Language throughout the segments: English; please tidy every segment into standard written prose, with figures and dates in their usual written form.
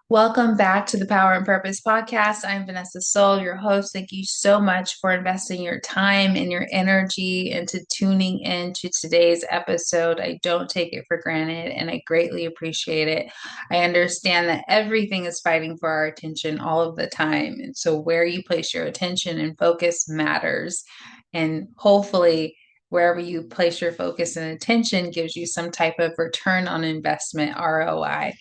Welcome back to the Power and Purpose podcast. I'm Vanessa Soul, your host. Thank you so much for investing your time and your energy into tuning into today's episode. I don't take it for granted and I greatly appreciate it. I understand that everything is fighting for our attention all of the time. And so, where you place your attention and focus matters. And hopefully, wherever you place your focus and attention gives you some type of return on investment, ROI.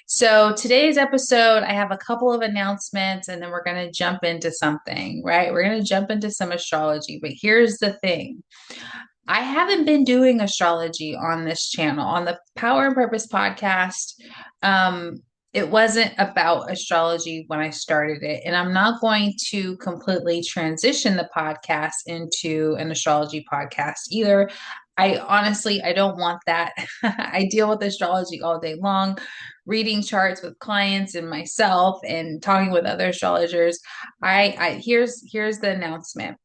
So today's episode, I have a couple of announcements and then we're going to jump into something, right? We're going to jump into some astrology, but here's the thing. I haven't been doing astrology on this channel, on the Power and Purpose podcast. It wasn't about astrology when I started it, and I'm not going to completely transition the podcast into an astrology podcast either. I don't want that. I deal with astrology all day long, reading charts with clients and myself and talking with other astrologers. Here's the announcement.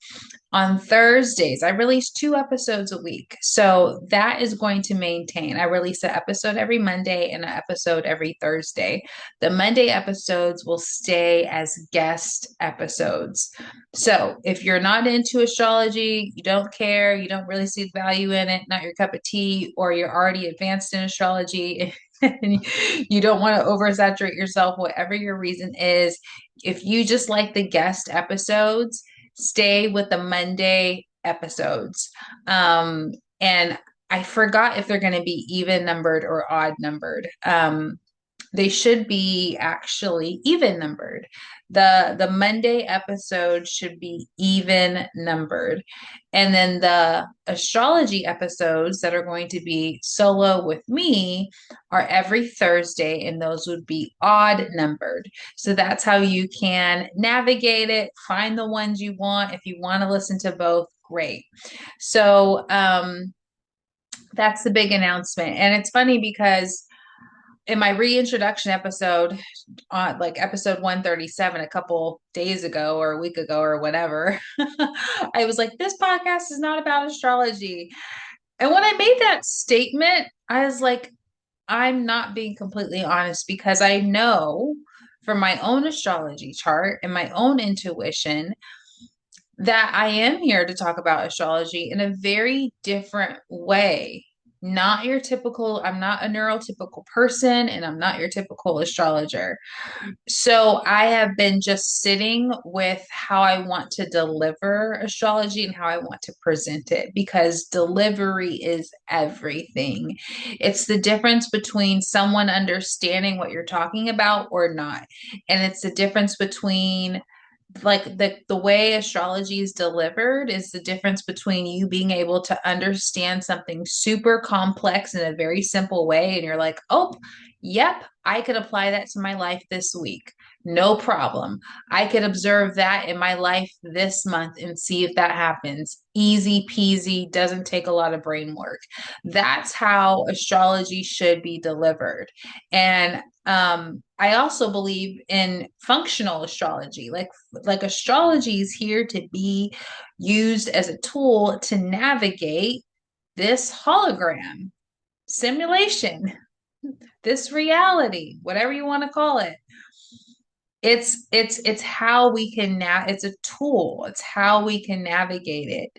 On Thursdays, I release 2 episodes a week. So that is going to maintain. I release an episode every Monday and an episode every Thursday. The Monday episodes will stay as guest episodes. So if you're not into astrology, you don't care, you don't really see the value in it, not your cup of tea, or you're already advanced in astrology, and you don't want to oversaturate yourself, whatever your reason is, if you just like the guest episodes, stay with the Monday episodes. And I forgot if they're going to be even numbered or odd numbered. They should be actually even numbered. The Monday episode should be even numbered. And then the astrology episodes that are going to be solo with me are every Thursday, and those would be odd numbered. So that's how you can navigate it, find the ones you want. If you want to listen to both, great. So that's the big announcement. And it's funny because in my reintroduction episode, like episode 137, a couple days ago or a week ago or whatever, I was like, this podcast is not about astrology. And when I made that statement, I was like, I'm not being completely honest because I know from my own astrology chart and my own intuition that I am here to talk about astrology in a very different way. Not your typical, I'm not a neurotypical person and I'm not your typical astrologer. So I have been just sitting with how I want to deliver astrology and how I want to present it because delivery is everything. It's the difference between someone understanding what you're talking about or not. And it's the difference between like the way astrology is delivered is the difference between you being able to understand something super complex in a very simple way and you're like, "Oh, yep, I could apply that to my life this week. No problem. I could observe that in my life this month and see if that happens. Easy peasy, doesn't take a lot of brain work." That's how astrology should be delivered. And I also believe in functional astrology. Like astrology is here to be used as a tool to navigate this hologram simulation, this reality, whatever you want to call it. It's how we can it's a tool. It's how we can navigate it.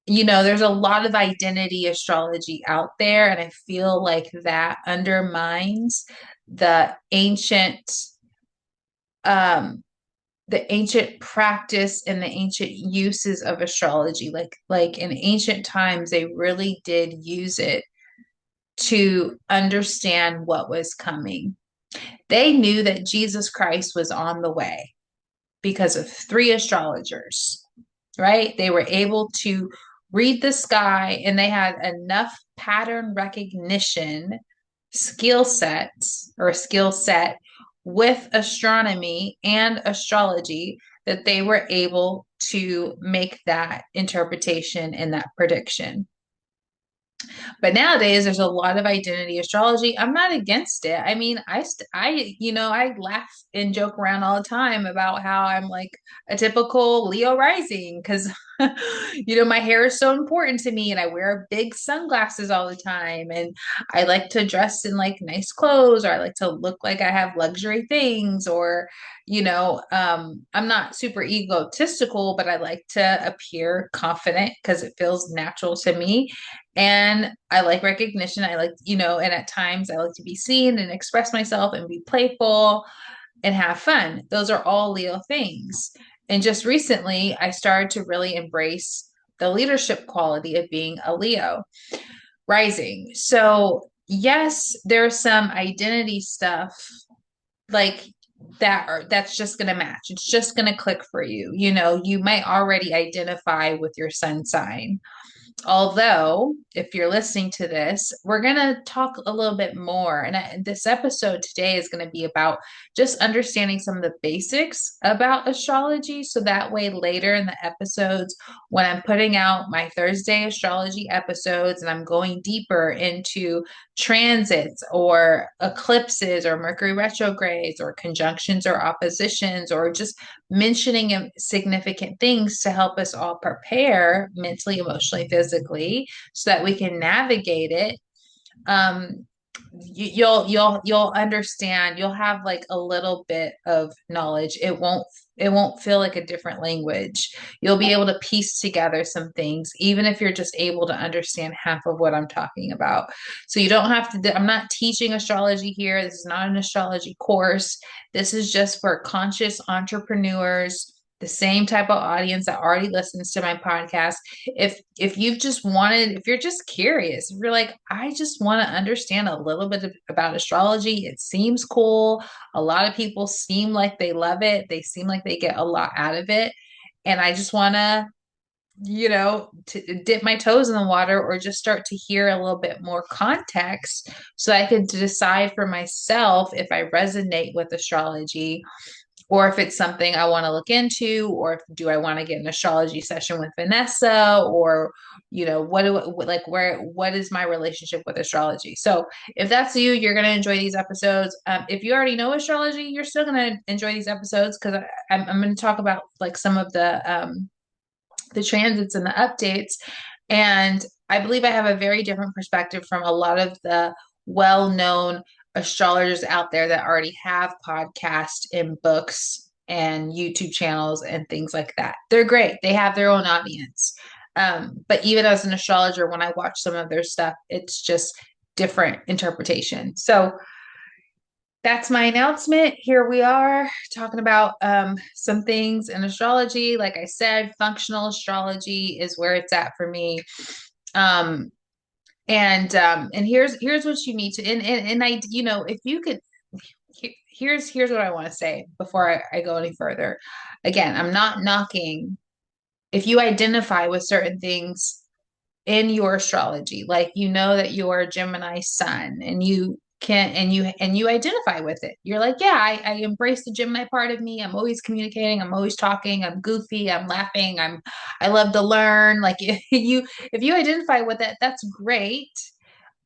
There's a lot of identity astrology out there, and I feel like that undermines the ancient um the ancient practice and the ancient uses of astrology. Like in ancient times, they really did use it to understand what was coming. They knew that Jesus Christ was on the way because of 3 astrologers, right? They were able to read the sky and they had enough pattern recognition skill set with astronomy and astrology that they were able to make that interpretation and that prediction. But nowadays, there's a lot of identity astrology. I'm not against it. I mean, I laugh and joke around all the time about how I'm like a typical Leo rising because My hair is so important to me and I wear big sunglasses all the time and I like to dress in like nice clothes or I like to look like I have luxury things or I'm not super egotistical, but I like to appear confident because it feels natural to me. And I like recognition. I like, and at times I like to be seen and express myself and be playful and have fun. Those are all Leo things. And just recently, I started to really embrace the leadership quality of being a Leo rising. So, yes, there's some identity stuff like that's just going to match. It's just going to click for you. You might already identify with your sun sign. Although, if you're listening to this, we're going to talk a little bit more. And this episode today is going to be about just understanding some of the basics about astrology. So that way, later in the episodes, when I'm putting out my Thursday astrology episodes and I'm going deeper into transits or eclipses or Mercury retrogrades or conjunctions or oppositions or just mentioning significant things to help us all prepare mentally, emotionally, physically, so that we can navigate it. um you'll understand. You'll have like a little bit of knowledge. It won't feel like a different language. You'll be able to piece together some things, even if you're just able to understand half of what I'm talking about. So you don't have to, I'm not teaching astrology here. This is not an astrology course. This is just for conscious entrepreneurs, the same type of audience that already listens to my podcast. If you've just wanted, if you're just curious, if you're like, I just want to understand a little bit about astrology, it seems cool. A lot of people seem like they love it. They seem like they get a lot out of it. And I just want to, to dip my toes in the water or just start to hear a little bit more context so I can decide for myself if I resonate with astrology or if it's something I want to look into, or if do I want to get an astrology session with Vanessa, or what is my relationship with astrology? So if that's you, you're going to enjoy these episodes. If you already know astrology, you're still going to enjoy these episodes because I'm going to talk about like some of the transits and the updates. And I believe I have a very different perspective from a lot of the well-known astrologers out there that already have podcasts and books and YouTube channels and things like that. They're great. They have their own audience. But even as an astrologer, when I watch some of their stuff, it's just different interpretation. So that's my announcement. Here we are talking about some things in astrology. Like I said, functional astrology is where it's at for me. Um, and here's what you need to and I if you could here's what I want to say before I go any further. Again, I'm not knocking if you identify with certain things in your astrology, like that you're a Gemini sun and you can and you identify with it. You're like, yeah, I embrace the Gemini part of me. I'm always communicating, I'm always talking, I'm goofy, I'm laughing, I love to learn. Like if you identify with it, that's great.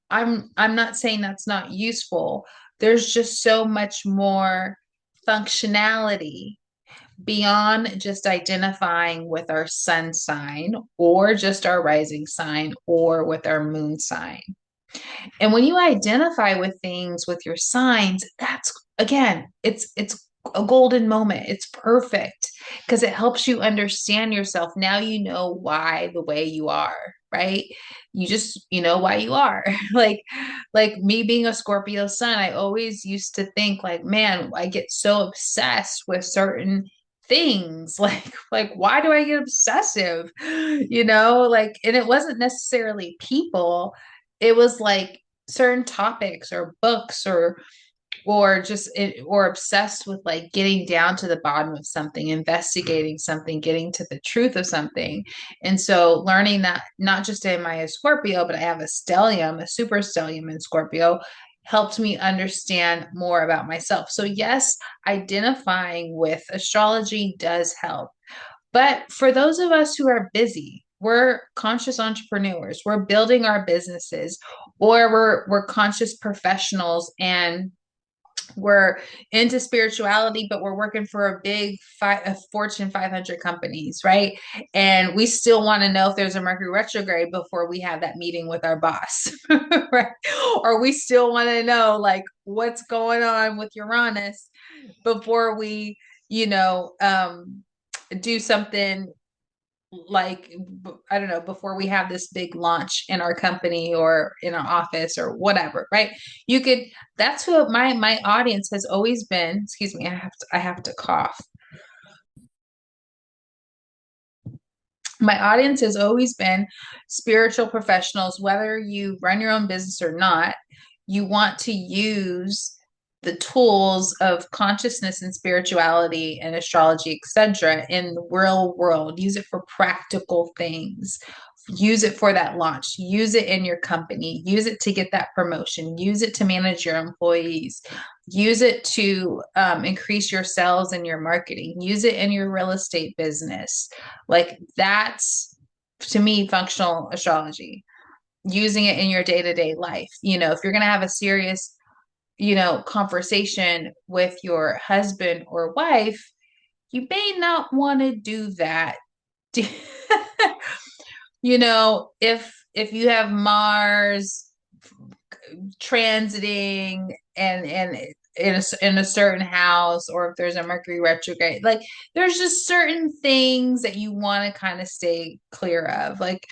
I'm not saying that's not useful. There's just so much more functionality beyond just identifying with our sun sign or just our rising sign or with our moon sign. And when you identify with things with your signs, that's again, it's a golden moment. It's perfect because it helps you understand yourself. Now you know why the way you are, right? You know why you are. like me being a Scorpio sun, I always used to think like, man, I get so obsessed with certain things. Like why do I get obsessive? And it wasn't necessarily people, it was like certain topics or books or obsessed with like getting down to the bottom of something, investigating something, getting to the truth of something. And so learning that not just am I a Scorpio, but I have a stellium, a super stellium in Scorpio, helped me understand more about myself. So yes, identifying with astrology does help. But for those of us who are busy, we're conscious entrepreneurs, we're building our businesses, or we're conscious professionals and we're into spirituality, but we're working for a Fortune 500 companies, right? And we still want to know if there's a Mercury retrograde before we have that meeting with our boss, right? Or we still want to know like what's going on with Uranus before we, you know, do something like, I don't know, before we have this big launch in our company or in our office or whatever, right? You could, that's who my audience has always been. Excuse me, I have to cough. My audience has always been spiritual professionals, whether you run your own business or not. You want to use the tools of consciousness and spirituality and astrology, etc., in the real world. Use it for practical things. Use it for that launch. Use it in your company. Use it to get that promotion. Use it to manage your employees. Use it to increase your sales and your marketing. Use it in your real estate business. Like that's, to me, functional astrology. Using it in your day-to-day life. If you're going to have a serious, conversation with your husband or wife, you may not want to do that. If you have Mars transiting and in a certain house, or if there's a Mercury retrograde, like there's just certain things that you want to kind of stay clear of. Like,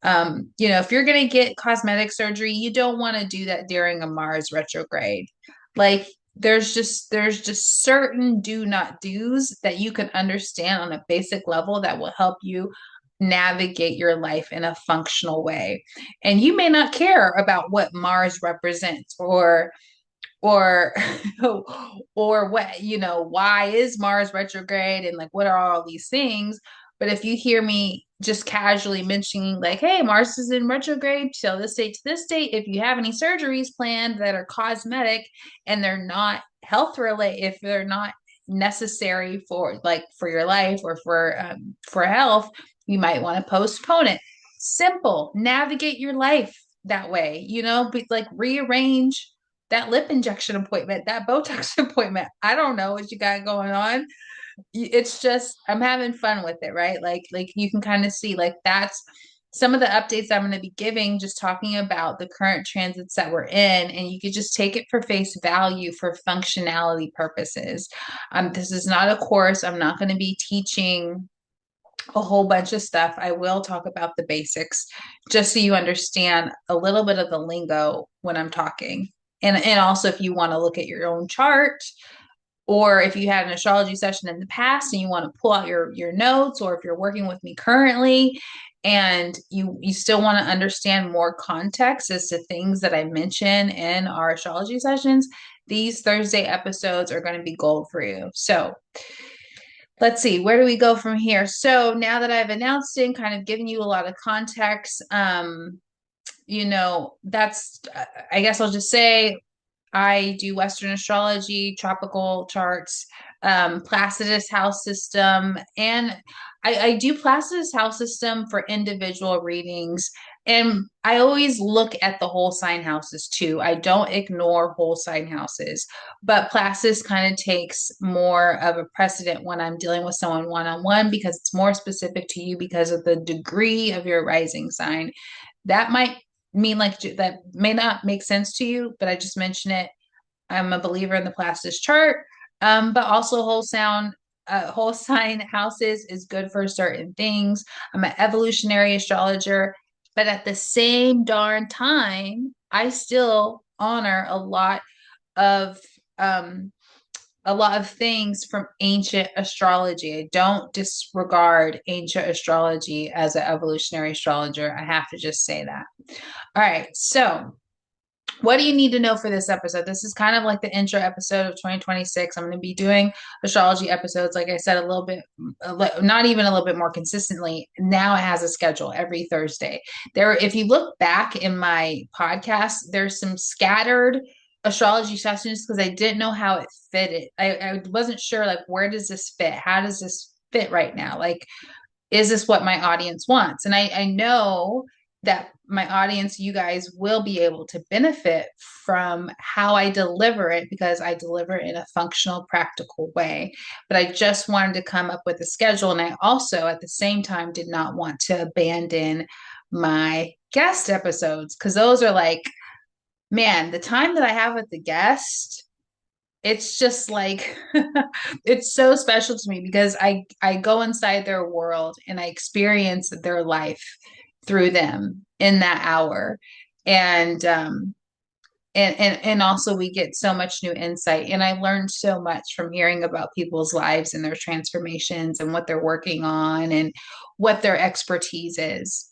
if you're going to get cosmetic surgery, you don't want to do that during a Mars retrograde. Like, there's just certain do not do's that you can understand on a basic level that will help you navigate your life in a functional way. And you may not care about what Mars represents, or or what, why is Mars retrograde, and like what are all these things. But if you hear me just casually mentioning like, hey, Mars is in retrograde till this date to this date, if you have any surgeries planned that are cosmetic and they're not health related, if they're not necessary for your life or for health, you might want to postpone it. Simple. Navigate your life that way, like rearrange that lip injection appointment, that Botox appointment. I don't know what you got going on. It's just I'm having fun with it, right? Like you can kind of see like that's some of the updates I'm going to be giving, just talking about the current transits that we're in, and you could just take it for face value for functionality purposes. This is not a course. I'm not going to be teaching a whole bunch of stuff. I will talk about the basics just so you understand a little bit of the lingo when I'm talking. And also, if you want to look at your own chart, or if you had an astrology session in the past and you want to pull out your notes, or if you're working with me currently and you still want to understand more context as to things that I mention in our astrology sessions, these Thursday episodes are going to be gold for you. So let's see, where do we go from here? So now that I've announced it and kind of given you a lot of context, that's, I guess I'll just say I do Western astrology, tropical charts, Placidus house system, and I do Placidus house system for individual readings. And I always look at the whole sign houses too. I don't ignore whole sign houses, but Placidus kind of takes more of a precedent when I'm dealing with someone one-on-one, because it's more specific to you because of the degree of your rising sign. That might mean like that may not make sense to you, but I just mention it. I'm a believer in the Placidus chart, but also whole sign houses is good for certain things. I'm an evolutionary astrologer, but at the same darn time, I still honor of um, a lot of things from ancient astrology. I don't disregard ancient astrology as an evolutionary astrologer. I have to just say that. All right, so what do you need to know for this episode? This is kind of like the intro episode of 2026. I'm going to be doing astrology episodes, like I said, a little bit, not even a little bit more consistently. Now it has a schedule every Thursday. If you look back in my podcast, there's some scattered astrology sessions because I didn't know how it fitted. I wasn't sure, like, where does this fit? How does this fit right now? Like, is this what my audience wants? And I know that my audience, you guys, will be able to benefit from how I deliver it, because I deliver it in a functional, practical way. But I just wanted to come up with a schedule. And I also, at the same time, did not want to abandon my guest episodes, because those are like, man, the time that I have with the guest, it's just like it's so special to me, because I go inside their world and I experience their life through them in that hour. And and also we get so much new insight, and I learned so much from hearing about people's lives and their transformations and what they're working on and what their expertise is.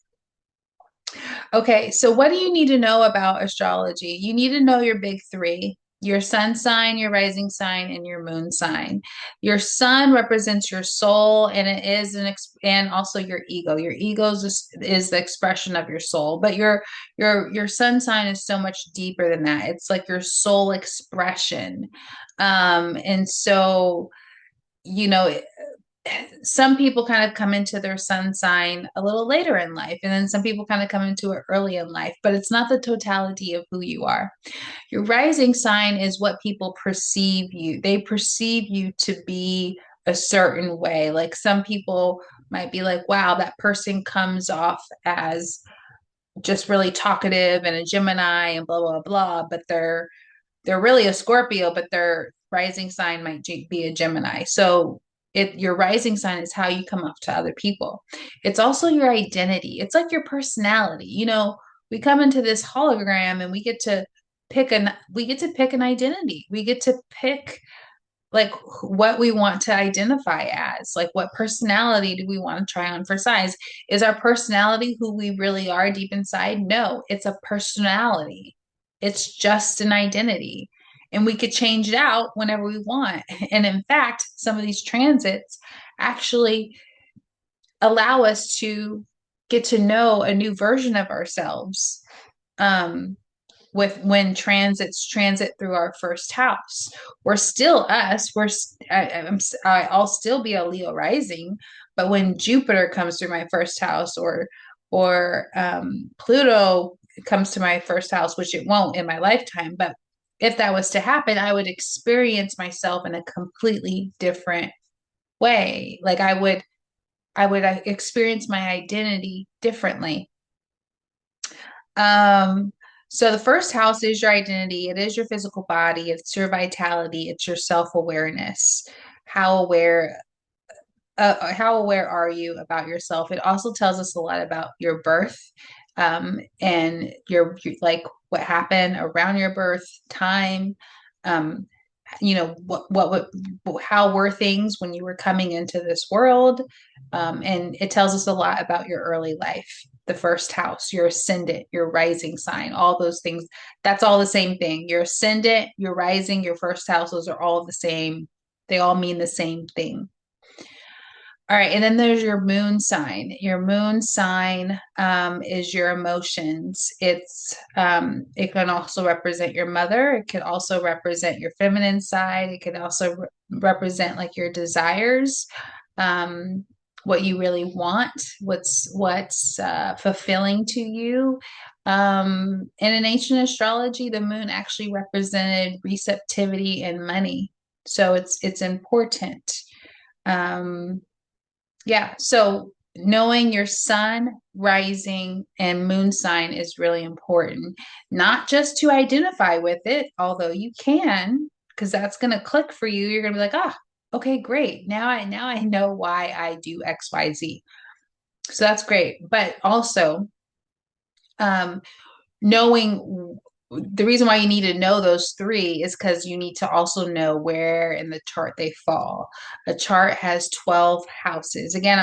Okay, so what do you need to know about astrology? You need to know your big three: your sun sign, your rising sign, and your moon sign. Your sun represents your soul, and it is and also your ego. Your ego is the expression of your soul, but your sun sign is so much deeper than that. It's like your soul expression. And so, you know, some people kind of come into their sun sign a little later in life, and then some people kind of come into it early in life, but it's not the totality of who you are. Your rising sign is what people perceive you. They perceive you to be a certain way. Like some people might be like, wow, that person comes off as just really talkative and a Gemini and blah, blah, blah, but they're really a Scorpio, but their rising sign might be a Gemini. So your rising sign is how you come off to other people. It's also your identity. It's like your personality. We come into this hologram and we get to pick an identity. We get to pick like what we want to identify as, like what personality do we want to try on for size. Is our personality who we really are deep inside? No, it's a personality. It's just an identity, and we could change it out whenever we want. And in fact, some of these transits actually allow us to get to know a new version of ourselves. With when transits transit through our first house, we're still us. I'll still be a Leo rising, but when Jupiter comes through my first house, or Pluto comes to my first house, which it won't in my lifetime, but if that was to happen, I would experience myself in a completely different way. Like I would experience my identity differently. Um, so the first house is your identity. It is your physical body. It's your vitality. It's your self-awareness. How aware, how aware are you about yourself? It also tells us a lot about your birth, and like what happened around your birth time. Um, how were things when you were coming into this world. And it tells us a lot about your early life, the first house, your ascendant, your rising sign, all those things. That's all the same thing. Your ascendant, your rising, your first house, those are all the same. They all mean the same thing. All right, and then there's your moon sign. Your moon sign is your emotions. It can also represent your mother. It could also represent your feminine side. It could also represent like your desires, um, what you really want, what's fulfilling to you. And in ancient astrology, the moon actually represented receptivity and money, so it's important. Um, yeah. So knowing your sun, rising, and moon sign is really important, not just to identify with it, although you can, because that's going to click for you. You're going to be like, okay, great. Now I know why I do X, Y, Z. So that's great. But also, um, knowing the reason why you need to know those three is because you need to also know where in the chart they fall. A chart has 12 houses. Again,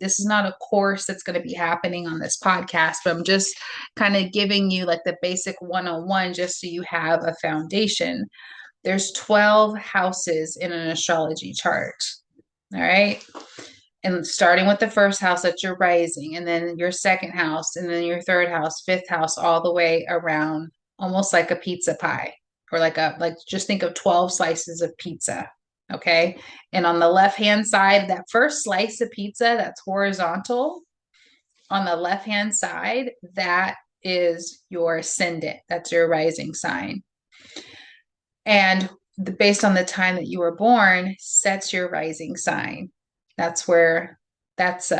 this is not a course that's going to be happening on this podcast, but I'm just kind of giving you like the basic 101 just so you have a foundation. There's 12 houses in an astrology chart. All right. And starting with the first house, that's your rising, and then your second house, and then your third house, fifth house, all the way around, almost like a pizza pie, or like just think of 12 slices of pizza. Okay. And on the left hand side, that first slice of pizza that's horizontal, on the left-hand side, that is your ascendant. That's your rising sign. And based on the time that you were born, sets your rising sign. That's where that's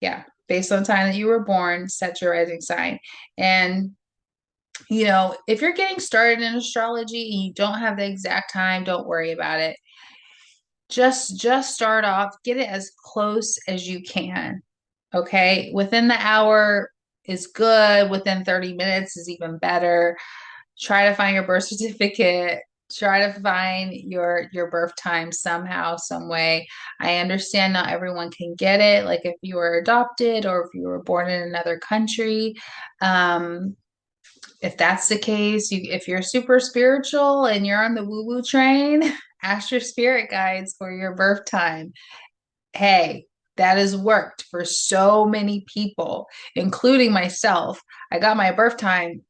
yeah, based on the time that you were born, sets your rising sign. And if you're getting started in astrology and you don't have the exact time, don't worry about it. Just start off, get it as close as you can. Okay, within the hour is good, within 30 minutes is even better. Try to find your birth certificate, try to find your birth time somehow, some way. I understand not everyone can get it, like if you were adopted or if you were born in another country. If that's the case, if you're super spiritual and you're on the woo-woo train, ask your spirit guides for your birth time. Hey, that has worked for so many people, including myself. I got my birth time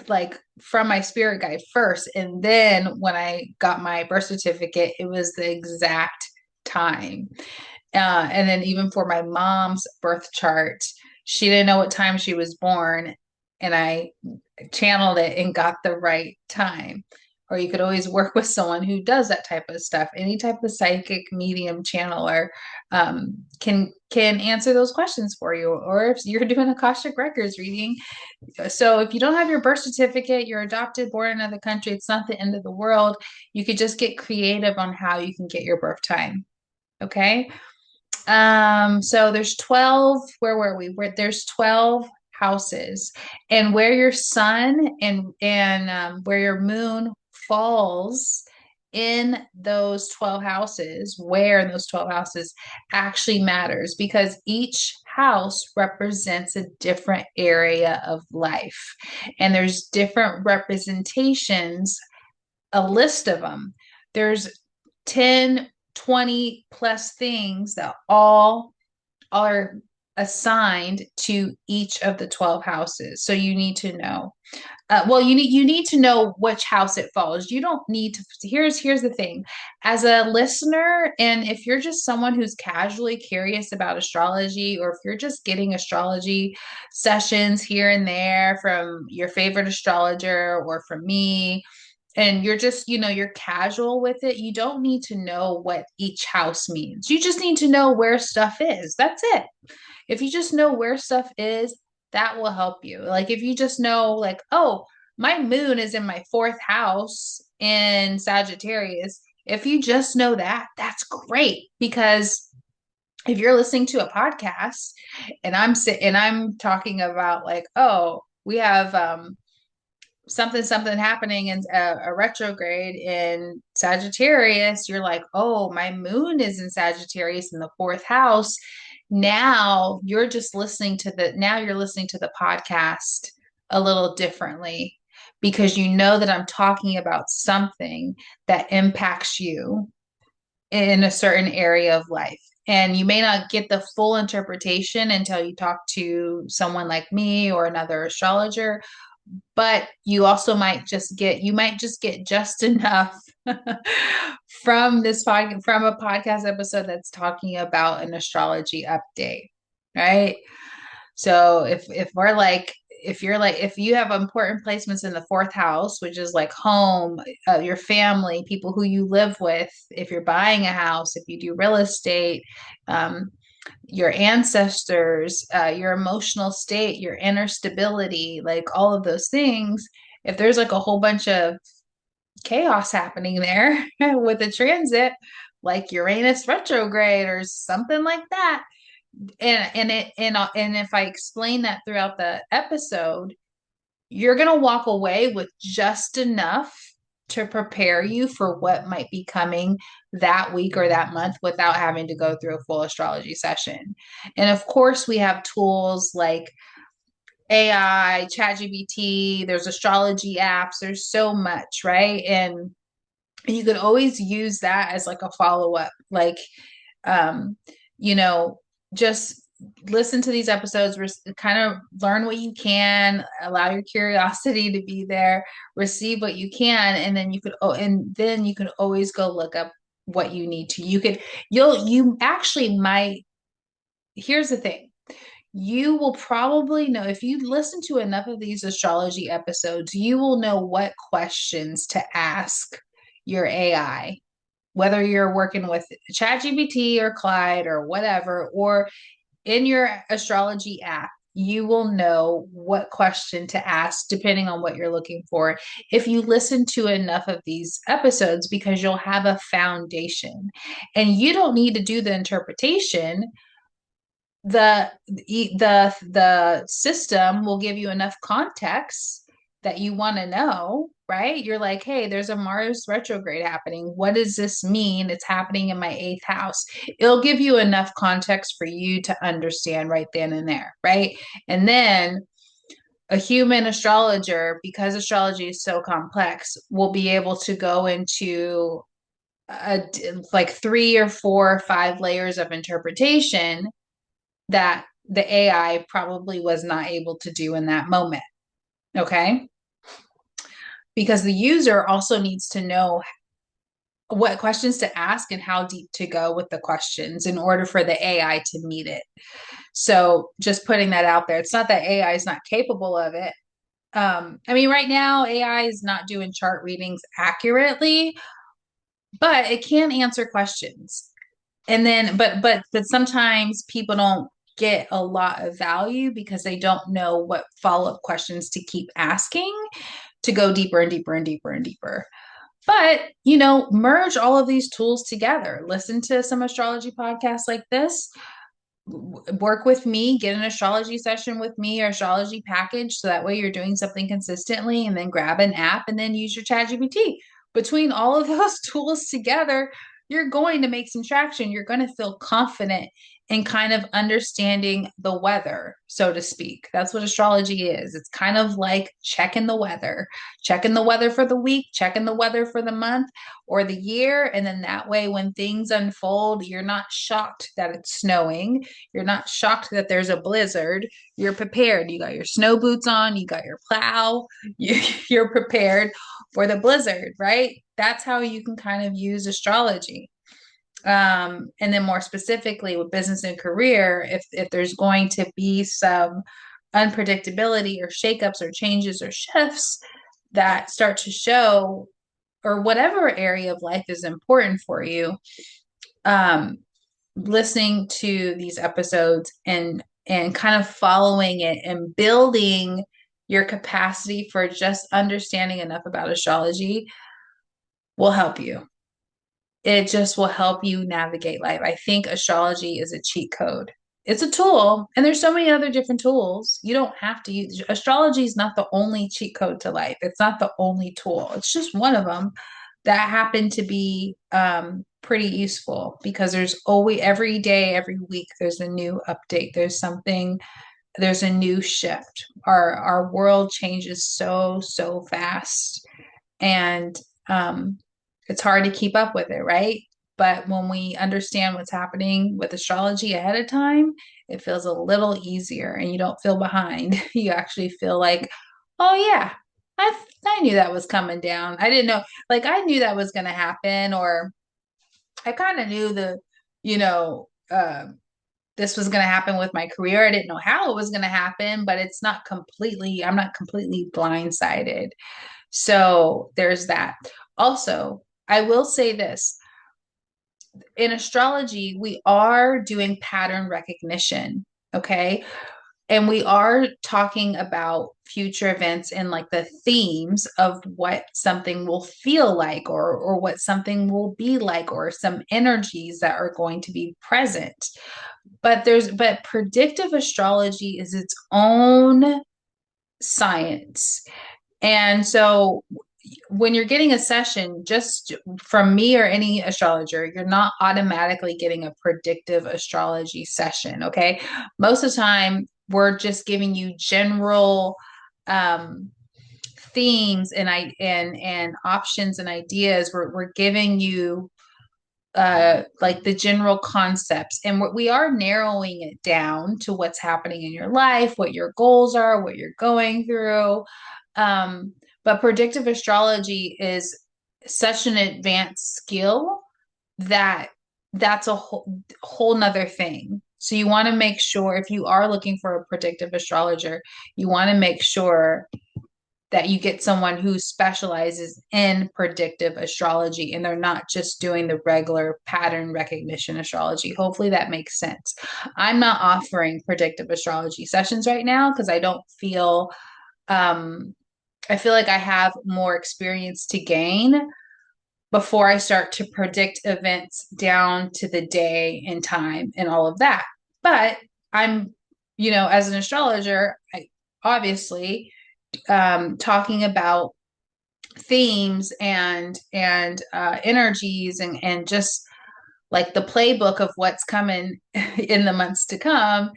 like from my spirit guide first, and then when I got my birth certificate, it was the exact time. And then even for my mom's birth chart, she didn't know what time she was born, and I channeled it and got the right time. Or you could always work with someone who does that type of stuff. Any type of psychic medium channeler can answer those questions for you. Or if you're doing Akashic Records reading, so if you don't have your birth certificate, you're adopted, born in another country, it's not the end of the world. You could just get creative on how you can get your birth time. Okay. So there's 12, where were we? There's 12 houses, and where your sun and where your moon falls in those 12 houses, where in those 12 houses actually matters, because each house represents a different area of life, and there's different representations, a list of them. There's 10, 20 plus things that all are assigned to each of the 12 houses. So you need to know. Well, you need to know which house it falls. You don't need to. Here's the thing. As a listener, and if you're just someone who's casually curious about astrology, or if you're just getting astrology sessions here and there from your favorite astrologer or from me, and you're just, you're casual with it, you don't need to know what each house means. You just need to know where stuff is. That's it. If you just know where stuff is, that will help you. Like if you just know, like, oh, my moon is in my fourth house in Sagittarius. If you just know that, that's great, because if you're listening to a podcast and I'm talking about, like, oh, we have something happening in a retrograde in Sagittarius, you're like, oh, my moon is in Sagittarius in the fourth house. Now you're listening to the podcast a little differently, because you know that I'm talking about something that impacts you in a certain area of life. And you may not get the full interpretation until you talk to someone like me or another astrologer, but you might just get just enough from from a podcast episode that's talking about an astrology update, right? So if you have important placements in the fourth house, which is like home, your family, people who you live with, if you're buying a house, if you do real estate, um, your ancestors, your emotional state, your inner stability, like all of those things, if there's like a whole bunch of chaos happening there with a transit, like Uranus retrograde or something like that, and if I explain that throughout the episode, you're going to walk away with just enough to prepare you for what might be coming that week or that month without having to go through a full astrology session. And of course, we have tools like AI, ChatGPT, there's astrology apps, there's so much, right? And you could always use that as like a follow-up, like, um, you know, just listen to these episodes, kind of learn what you can, allow your curiosity to be there, receive what you can, and then you can always go look up what you need to. You actually might, here's the thing. you will probably know if you listen to enough of these astrology episodes, you will know what questions to ask your AI, whether you're working with ChatGPT or Clyde or whatever, or in your astrology app, you will know what question to ask depending on what you're looking for if you listen to enough of these episodes, because you'll have a foundation and you don't need to do the interpretation. The system will give you enough context that you want to know, right? You're like, hey, there's a Mars retrograde happening. What does this mean? It's happening in my eighth house. It'll give you enough context for you to understand right then and there, right? And then a human astrologer, because astrology is so complex, will be able to go into a, like 3 or 4 or 5 layers of interpretation that the AI probably was not able to do in that moment. Okay. Because the user also needs to know what questions to ask and how deep to go with the questions in order for the AI to meet it. So just putting that out there. It's not that AI is not capable of it. I mean, right now, AI is not doing chart readings accurately, but it can answer questions. And then, but sometimes people don't get a lot of value because they don't know what follow-up questions to keep asking to go deeper and deeper and deeper and deeper. But, merge all of these tools together. Listen to some astrology podcasts like this. Work with me, get an astrology session with me or astrology package. So that way you're doing something consistently, and then grab an app and then use your ChatGPT. Between all of those tools together, you're going to make some traction. You're going to feel confident in kind of understanding the weather, so to speak. That's what astrology is. It's kind of like checking the weather for the week, checking the weather for the month or the year. And then that way, when things unfold, you're not shocked that it's snowing. You're not shocked that there's a blizzard. You're prepared. You got your snow boots on, you got your plow, you're prepared for the blizzard, right? That's how you can kind of use astrology. And then more specifically with business and career, if there's going to be some unpredictability or shakeups or changes or shifts that start to show, or whatever area of life is important for you, um, listening to these episodes and kind of following it and building your capacity for just understanding enough about astrology will help you. It just will help you navigate life. I think astrology is a cheat code. It's a tool, and there's so many other different tools. You don't have to use astrology is not the only cheat code to life. It's not the only tool. It's just one of them that happened to be pretty useful, because there's always, every day, every week, there's a new update. There's a new shift. Our world changes so fast, and it's hard to keep up with it, right? But when we understand what's happening with astrology ahead of time, it feels a little easier and you don't feel behind. You actually feel like, oh yeah, I knew that was coming down. I didn't know, like I knew that was going to happen, or I kind of knew you know, this was going to happen with my career. I didn't know how it was going to happen, but I'm not completely blindsided. So there's that. Also, I will say this. In astrology, we are doing pattern recognition, okay? And we are talking about future events and like the themes of what something will feel like, or what something will be like, or some energies that are going to be present. But predictive astrology is its own science. And so when you're getting a session just from me or any astrologer, you're not automatically getting a predictive astrology session. Okay. Most of the time, we're just giving you general themes and options and ideas. We're giving you like the general concepts, and we are narrowing it down to what's happening in your life, what your goals are, what you're going through. um, but predictive astrology is such an advanced skill that that's a whole nother thing. So you want to make sure if you are looking for a predictive astrologer, you want to make sure that you get someone who specializes in predictive astrology and they're not just doing the regular pattern recognition astrology. Hopefully that makes sense. I'm not offering predictive astrology sessions right now because um I feel like I have more experience to gain before I start to predict events down to the day and time and all of that. But I'm, as an astrologer, I obviously talking about themes and energies and just like the playbook of what's coming in the months to come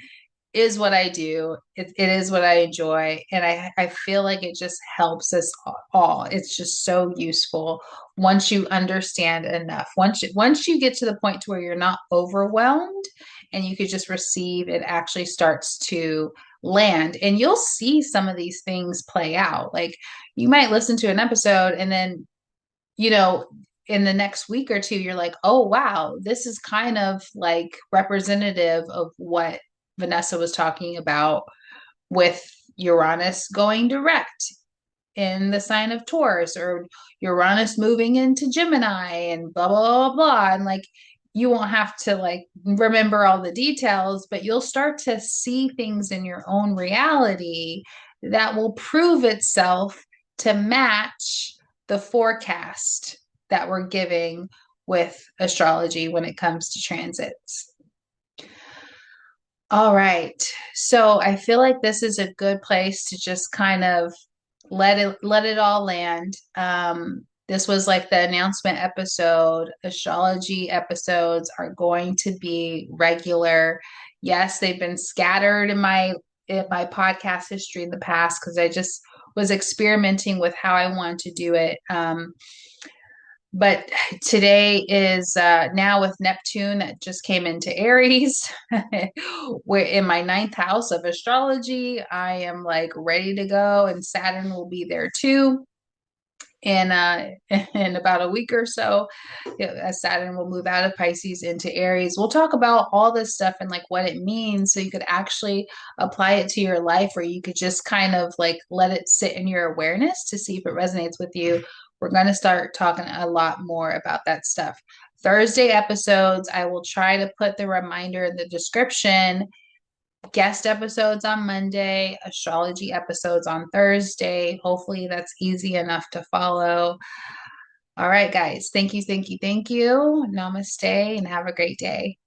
is what I do. It is what I enjoy. And I feel like it just helps us all. It's just so useful once you understand enough. Once you get to the point to where you're not overwhelmed and you could just receive, it actually starts to land. And you'll see some of these things play out. Like you might listen to an episode and then, you know, in the next week or two, you're like, oh, wow, this is kind of like representative of what Vanessa was talking about with Uranus going direct in the sign of Taurus or Uranus moving into Gemini and blah, blah, blah, blah. And like, you won't have to like remember all the details, but you'll start to see things in your own reality that will prove itself to match the forecast that we're giving with astrology when it comes to transits. All right. So I feel like this is a good place to just kind of let it all land. This was like the announcement episode. Astrology episodes are going to be regular. Yes, they've been scattered in my podcast history in the past because I just was experimenting with how I wanted to do it. But today is now with Neptune that just came into Aries. We're in my ninth house of astrology. I am like ready to go, and Saturn will be there too. In in about a week or so, as Saturn will move out of Pisces into Aries. We'll talk about all this stuff and like what it means, so you could actually apply it to your life, or you could just kind of like let it sit in your awareness to see if it resonates with you. We're going to start talking a lot more about that stuff. Thursday episodes, I will try to put the reminder in the description. Guest episodes on Monday, astrology episodes on Thursday. Hopefully, that's easy enough to follow. All right, guys. Thank you, thank you, thank you. Namaste and have a great day.